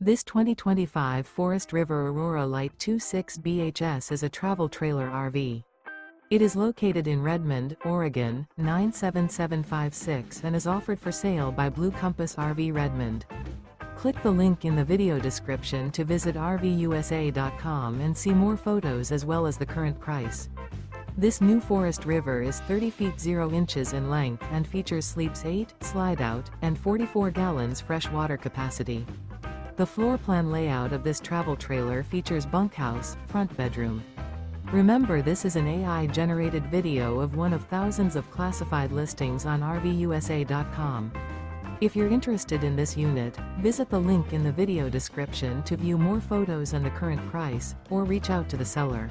This 2025 Forest River Aurora Light 26 BHS is a travel trailer RV. It is located in Redmond, Oregon, 97756 and is offered for sale by Blue Compass RV Redmond. Click the link in the video description to visit RVUSA.com and see more photos as well as the current price. This new Forest River is 30 feet 0 inches in length and features sleeps 8, Slideout, and 44 gallons fresh water capacity. The floor plan layout of this travel trailer features bunkhouse, front bedroom. Remember, this is an AI-generated video of one of thousands of classified listings on RVUSA.com. If you're interested in this unit, visit the link in the video description to view more photos and the current price, or reach out to the seller.